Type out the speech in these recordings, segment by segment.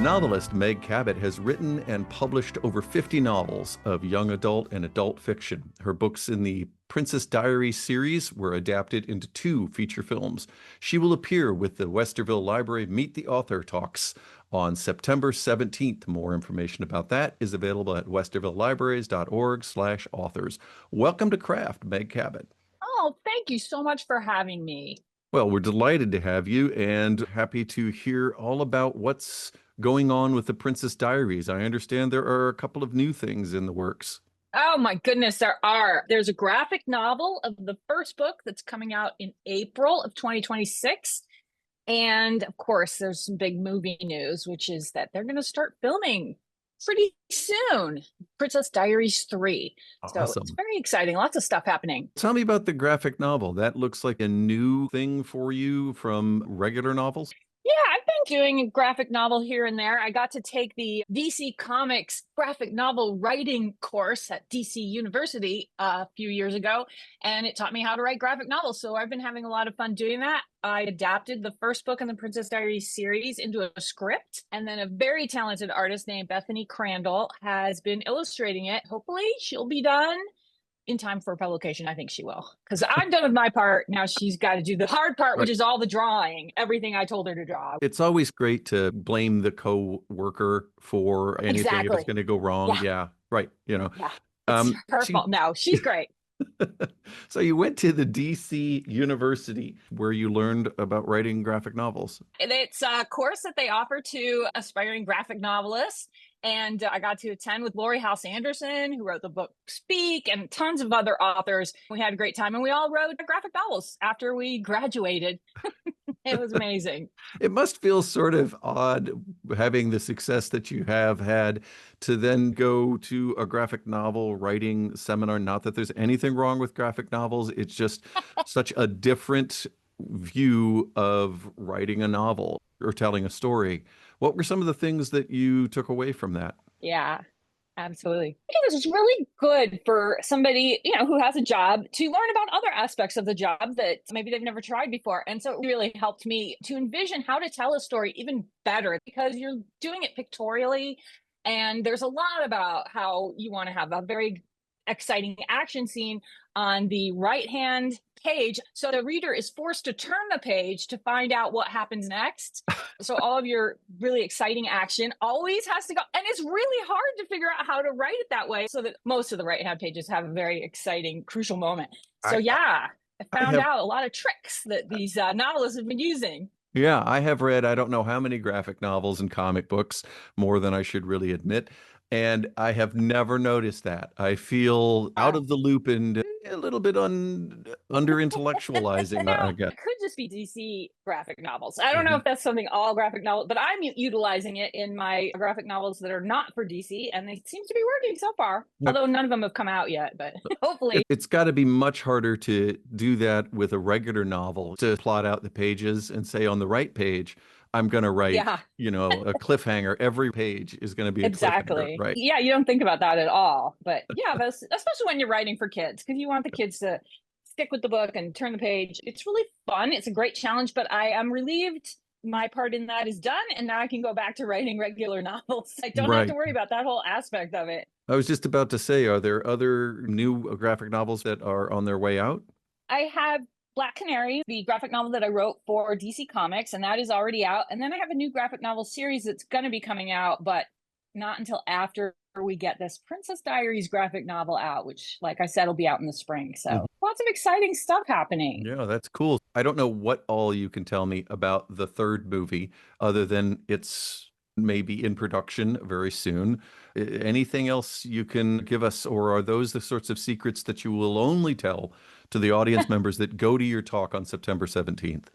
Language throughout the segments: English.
Novelist Meg Cabot has written and published over 50 novels of young adult and adult fiction. Her books in the Princess Diaries series were adapted into 2 feature films. She will appear with the Westerville Library Meet the Author Talks on September 17th. More information about that is available at westervillelibraries.org/authors. Welcome to Craft, Meg Cabot. Oh, thank you so much for having me. Well, we're delighted to have you and happy to hear all about what's going on with the Princess Diaries. I understand there are a couple of new things in the works. Oh my goodness, there are. There's a graphic novel of the first book that's coming out in April of 2026. And of course, there's some big movie news, which is that they're going to start filming pretty soon. Princess Diaries 3. So Awesome. it's very exciting. Lots of stuff happening. Tell me about the graphic novel. That looks like a new thing for you from regular novels. Yeah, I've been doing a graphic novel here and there. I got to take the DC Comics graphic novel writing course at DC University a few years ago, and it taught me how to write graphic novels. So I've been having a lot of fun doing that. I adapted the first book in the Princess Diaries series into a script, and then a very talented artist named Bethany Crandall has been illustrating it. Hopefully she'll be done in time for publication. I think she will, because I'm done with my part. Now she's got to do the hard part, which is all the drawing, everything I told her to draw. It's always great to blame the co-worker for anything that's going to go wrong. Yeah, right. Yeah, it's her fault. No, she's great. So you went to the DC University where you learned about writing graphic novels. It's a course that they offer to aspiring graphic novelists. And I got to attend with Laurie House Anderson, who wrote the book Speak, and tons of other authors. We had a great time, and we all wrote graphic novels after we graduated. It was amazing. It must feel sort of odd having the success that you have had to then go to a graphic novel writing seminar. Not that there's anything wrong with graphic novels. It's just such a different view of writing a novel or telling a story. What were some of the things that you took away from that? Yeah, absolutely. I think this is really good for somebody, who has a job to learn about other aspects of the job that maybe they've never tried before. And so it really helped me to envision how to tell a story even better, because you're doing it pictorially. And there's a lot about how you want to have a very exciting action scene on the right-hand page. So the reader is forced to turn the page to find out what happens next. So all of your really exciting action always has to go. And it's really hard to figure out how to write it that way so that most of the right-hand pages have a very exciting, crucial moment. So I found out a lot of tricks that these novelists have been using. Yeah, I have read, I don't know how many graphic novels and comic books, more than I should really admit. And I have never noticed that. I feel out of the loop and a little bit under-intellectualizing, I guess. It could just be DC graphic novels. I don't know if that's something all graphic novels, but I'm utilizing it in my graphic novels that are not for DC, and they seem to be working so far. Although none of them have come out yet, but hopefully. It's got to be much harder to do that with a regular novel, to plot out the pages and say on the right page, I'm going to write, a cliffhanger. Every page is going to be a cliffhanger, right? Yeah, you don't think about that at all. But yeah, especially when you're writing for kids, because you want the kids to stick with the book and turn the page. It's really fun. It's a great challenge, but I am relieved my part in that is done. And now I can go back to writing regular novels. I don't have to worry about that whole aspect of it. I was just about to say, are there other new graphic novels that are on their way out? I have Black Canary, the graphic novel that I wrote for DC Comics, and that is already out. And then I have a new graphic novel series that's going to be coming out, but not until after we get this Princess Diaries graphic novel out, which, like I said, will be out in the spring. So lots of exciting stuff happening. Yeah, that's cool. I don't know what all you can tell me about the third movie, other than it's maybe in production very soon. Anything else you can give us, or are those the sorts of secrets that you will only tell to the audience members that go to your talk on September 17th?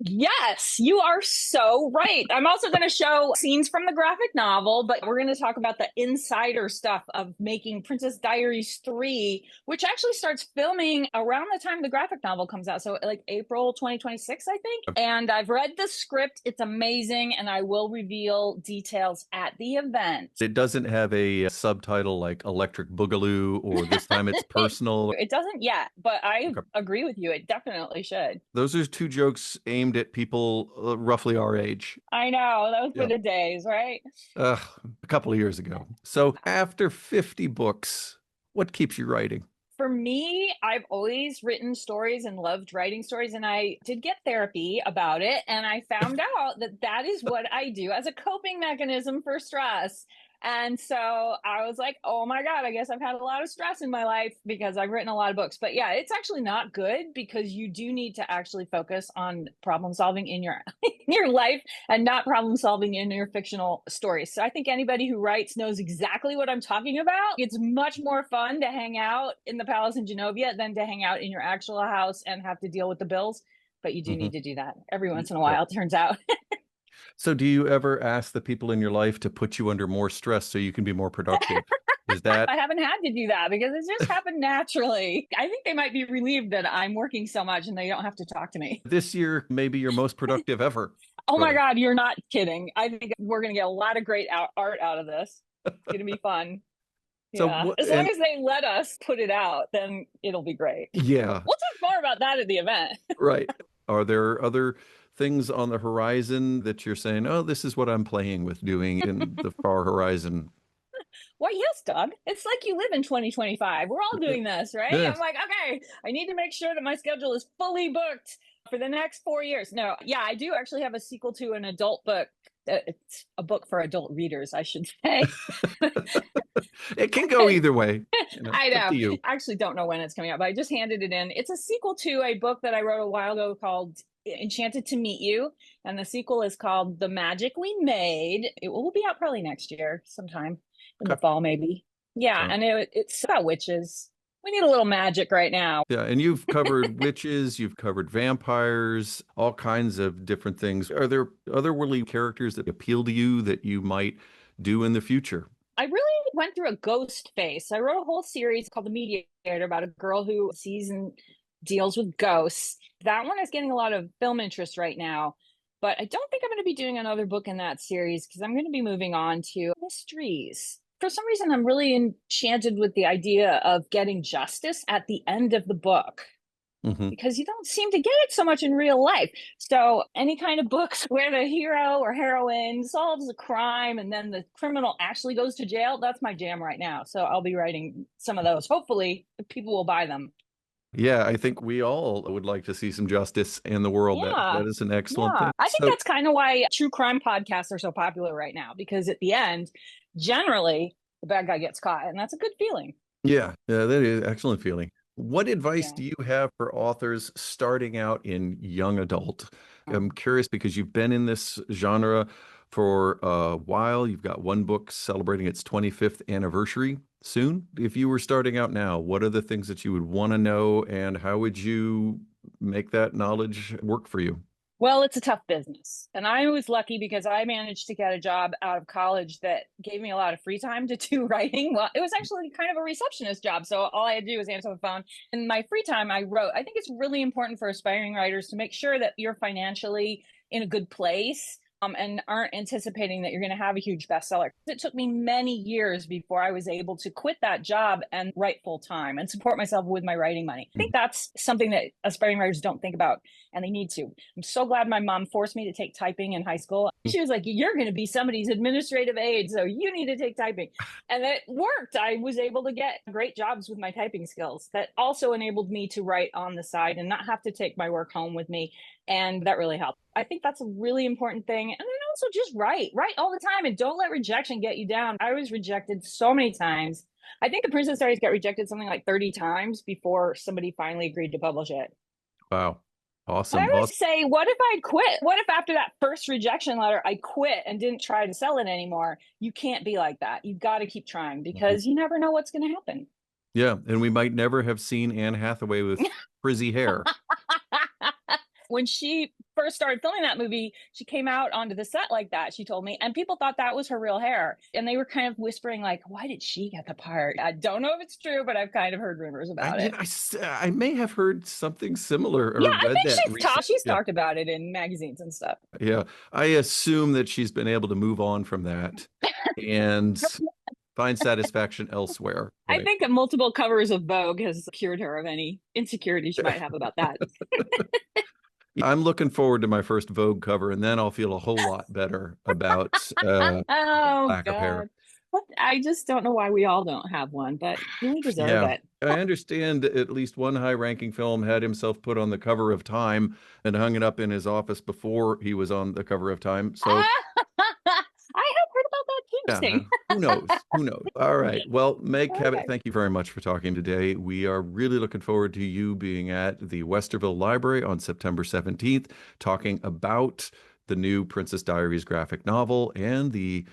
Yes, you are so right. I'm also going to show scenes from the graphic novel, but we're going to talk about the insider stuff of making Princess Diaries 3, which actually starts filming around the time the graphic novel comes out. So like April 2026, I think. And I've read the script. It's amazing. And I will reveal details at the event. It doesn't have a subtitle like Electric Boogaloo or This Time It's Personal. It doesn't yet, but I agree with you. It definitely should. Those are two jokes aimed aimed at people roughly our age. I know. Those were Yeah. the days, right? Uh, a couple of years ago. So after 50 books, what keeps you writing? For me, I've always written stories and loved writing stories. And I did get therapy about it. And I found out that that is what I do as a coping mechanism for stress. And so I was like, oh my God, I guess I've had a lot of stress in my life because I've written a lot of books. But yeah, it's actually not good because you do need to actually focus on problem solving in your in your life and not problem solving in your fictional stories. So I think anybody who writes knows exactly what I'm talking about. It's much more fun to hang out in the palace in Genovia than to hang out in your actual house and have to deal with the bills. But you do Mhm. need to do that every once in a Yeah. while, it turns out. So do you ever ask the people in your life to put you under more stress so you can be more productive? Is that I haven't had to do that because it's just happened naturally. I think they might be relieved that I'm working so much and they don't have to talk to me. this year maybe your most productive ever? Oh my Right. God, you're not kidding. I think we're going to get a lot of great art out of this. It's going to be fun. So Yeah. As long and as they let us put it out, then it'll be great. yeah, We'll talk more about that at the event. right. Are there other things on the horizon that you're saying, oh, this is what I'm playing with doing in the far horizon? Well, yes, Doug. It's like you live in 2025. We're all doing this, right? I'm Yes. like, okay, I need to make sure that my schedule is fully booked for the next 4 years. No, yeah, I do actually have a sequel to an adult book. It's a book for adult readers, I should say. It can go either way. I It's up know. to you. I actually don't know when it's coming out, but I just handed it in. It's a sequel to a book that I wrote a while ago called Enchanted to Meet You. And the sequel is called The Magic We Made. It will be out probably next year, sometime in the Okay. fall, maybe. Yeah. So, And it's about witches. We need a little magic right now. yeah, and you've covered witches, you've covered vampires, all kinds of different things. Are there otherworldly characters that appeal to you that you might do in the future? I really went through a ghost phase. So I wrote a whole series called The Mediator about a girl who sees and deals with ghosts. That one is getting a lot of film interest right now, but I don't think I'm going to be doing another book in that series because I'm going to be moving on to mysteries. For some reason, I'm really enchanted with the idea of getting justice at the end of the book Hmm. because you don't seem to get it so much in real life. So, any kind of books where the hero or heroine solves a crime and then the criminal actually goes to jail, that's my jam right now. So, I'll be writing some of those. Hopefully, people will buy them. Yeah, I think we all would like to see some justice in the world. Yeah. That is an excellent Yeah. thing. I think So, that's kind of why true crime podcasts are so popular right now because at the end, generally, the bad guy gets caught, and that's a good feeling. yeah, that is an excellent feeling. What advice Yeah. do you have for authors starting out in young adult? I'm curious because you've been in this genre for a while. You've got one book celebrating its 25th anniversary soon. If you were starting out now, what are the things that you would want to know, and how would you make that knowledge work for you? Well, it's a tough business. And I was lucky because I managed to get a job out of college that gave me a lot of free time to do writing. Well, it was actually kind of a receptionist job. So all I had to do was answer the phone. In my free time, I wrote. I think it's really important for aspiring writers to make sure that you're financially in a good place. And aren't anticipating that you're going to have a huge bestseller. It took me many years before I was able to quit that job and write full time and support myself with my writing money. I think that's something that aspiring writers don't think about, and they need to. I'm so glad my mom forced me to take typing in high school. She was like, you're going to be somebody's administrative aide, so you need to take typing. And it worked. I was able to get great jobs with my typing skills. That also enabled me to write on the side and not have to take my work home with me. And that really helped. I think that's a really important thing. And then also just write all the time and don't let rejection get you down. I was rejected so many times. I think the Princess Diaries got rejected something like 30 times before somebody finally agreed to publish it. Wow. And I Awesome. always Awesome. say, what if I'd quit? What if after that first rejection letter, I quit and didn't try to sell it anymore? You can't be like that. You've got to keep trying because you never know what's going to happen. Yeah, and we might never have seen Anne Hathaway with frizzy hair. When she first started filming that movie, she came out onto the set like that, she told me, and people thought that was her real hair. And they were kind of whispering, like, why did she get the part? I don't know if it's true, but I've kind of heard rumors about it. I may have heard something similar Yeah, or I read think that recently. she's Yeah, talked about it in magazines and stuff. yeah. I assume that she's been able to move on from that and find satisfaction elsewhere. I Right. think multiple covers of Vogue has cured her of any insecurity she might have about that. I'm looking forward to my first Vogue cover, and then I'll feel a whole lot better about Oh, lack of hair. God. I just don't know why we all don't have one, but we deserve Yeah. it. I understand at least one high-ranking film had himself put on the cover of Time and hung it up in his office before he was on the cover of Time. So I have heard about that yeah, jinxing. who knows? Who knows? All right. Well, Meg Cabot, Okay. thank you very much for talking today. We are really looking forward to you being at the Westerville Library on September 17th, talking about the new Princess Diaries graphic novel and the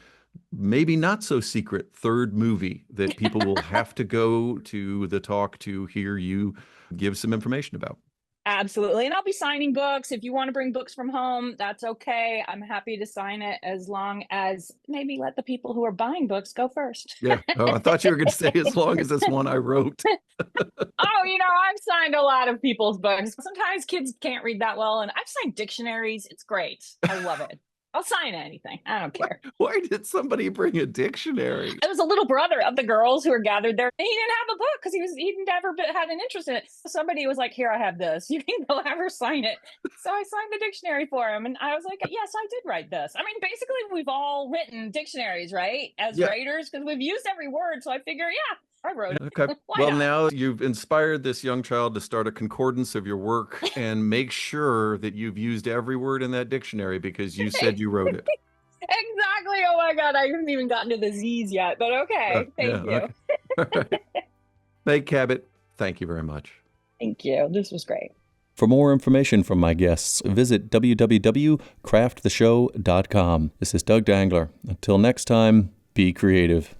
maybe not so secret third movie that people will have to go to the talk to hear you give some information about. Absolutely. And I'll be signing books. If you want to bring books from home, that's okay. I'm happy to sign it as long as maybe let the people who are buying books go first. Yeah. Oh, I thought you were going to say as long as this one I wrote. Oh, I've signed a lot of people's books. Sometimes kids can't read that well, and I've signed dictionaries. It's great. I love it. I'll sign anything. I don't care. Why did somebody bring a dictionary? It was a little brother of the girls who were gathered there. He didn't have a book because he never had an interest in it. Somebody was like, "Here, I have this. You can go have her sign it." So I signed the dictionary for him, and I was like, "Yes, I did write this." I mean, basically, we've all written dictionaries, right, as Yeah. writers, because we've used every word. So I figure, yeah, I wrote Okay. it. Why Well, not? now you've inspired this young child to start a concordance of your work and make sure that you've used every word in that dictionary because you said you wrote it. Exactly. Oh my God, I haven't even gotten to the Z's yet, but okay. Yeah. Thank you. Okay. All right. Meg Cabot, thank you very much. Thank you. This was great. For more information from my guests, visit www.crafttheshow.com. This is Doug Dangler. Until next time, be creative.